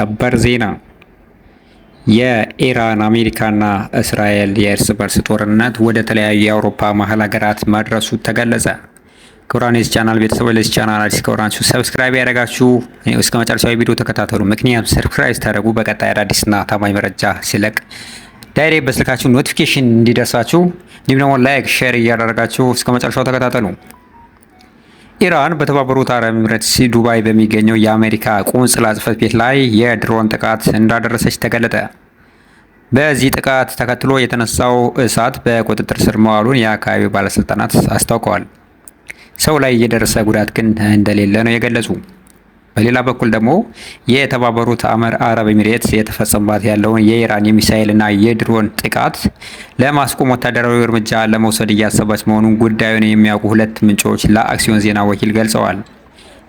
ሰበር ዜና የኢራን አሜሪካና እስራኤል የእርስ በርስ ጦርነት ወደ ተለያዩ የአውሮፓ መሀል ሀገራት መድረሱ ተገለጸ። ክቡራን የዚህ ቻናል ቤተሰቦች ለዚህ ቻናል አዲስ ከሆናችሁ ሰብስክራይብ ያደረጋችሁ እስከ መጨረሻው ቪዲዮ ተከታተሉ። ምክንያቱም ሰብስክራይብ ታደርጉ በቀጣይ አዳዲስና ታማኝ መረጃ ሲለቅ ዳይሬክት በስልካችሁ ኖቲፊኬሽን እንዲደርሳችሁ፣ እንዲሁም ደግሞ ላይክ ሼር እያደረጋችሁ እስከ መጨረሻው ተከታተሉ። ኢራን በተባበሩት አረብ ኤሚሬትስ ዱባይ በሚገኘው የአሜሪካ ቆንስላ ጽሕፈት ቤት ላይ የድሮን ጥቃት እንዳደረሰች ተገለጠ። በዚህ ጥቃት ተከትሎ የተነሳው እሳት በቁጥጥር ስር መዋሉን የአካባቢው ባለስልጣናት አስታውቀዋል። ሰው ላይ የደረሰ ጉዳት ግን እንደሌለ ነው የገለጹ። በሌላ በኩል ደግሞ የተባበሩት አረብ ኤሚሬትስ የተፈጸመባት ያለውን የኢራን የሚሳኤልና የድሮን ጥቃት ለማስቆም ወታደራዊ እርምጃ ለመውሰድ እያሰበች መሆኑን ጉዳዩን የሚያውቁ ሁለት ምንጮች ለአክሲዮን ዜና ወኪል ገልጸዋል።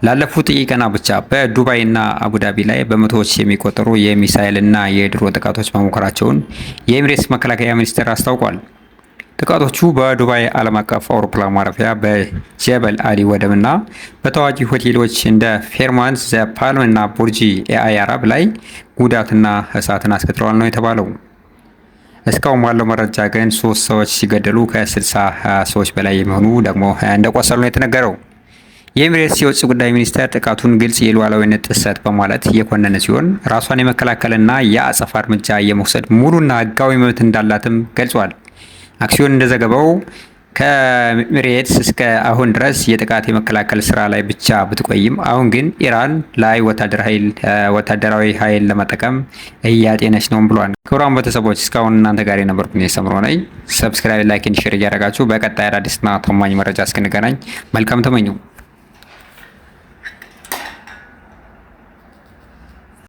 ላለፉት ጥቂት ቀናት ብቻ በዱባይና አቡዳቢ ላይ በመቶዎች የሚቆጠሩ የሚሳኤልና የድሮን ጥቃቶች መሞከራቸውን የኤሚሬትስ መከላከያ ሚኒስቴር አስታውቋል። ጥቃቶቹ በዱባይ ዓለም አቀፍ አውሮፕላን ማረፊያ፣ በጀበል አሊ ወደብና በታዋቂ ሆቴሎች እንደ ፌርማንት ዘ ፓልም እና ቡርጂ ኤአይ አረብ ላይ ጉዳትና እሳትን አስከትለዋል ነው የተባለው። እስካሁን ባለው መረጃ ግን 3 ሰዎች ሲገደሉ ከ60 ሰዎች በላይ የሚሆኑ ደግሞ እንደቆሰሉ ነው የተነገረው። የኤሚሬትስ የውጭ ጉዳይ ሚኒስቴር ጥቃቱን ግልጽ የሉዓላዊነት ጥሰት በማለት የኮነነ ሲሆን ራሷን የመከላከልና የአጸፋ እርምጃ የመውሰድ ሙሉና ሕጋዊ መብት እንዳላትም ገልጿል። አክሲዮን እንደዘገበው ከኤሚሬትስ እስከ አሁን ድረስ የጥቃት የመከላከል ስራ ላይ ብቻ ብትቆይም አሁን ግን ኢራን ላይ ወታደራዊ ኃይል ለመጠቀም እያጤነች ነው ብሏል። ክቡራን ቤተሰቦች እስካሁን እናንተ ጋር የነበርኩኝ ሰምሮ ነኝ። ሰብስክራይብ፣ ላይክ፣ ሼር እያደረጋችሁ በቀጣይ አዳዲስና ታማኝ መረጃ እስክንገናኝ መልካም ተመኘው።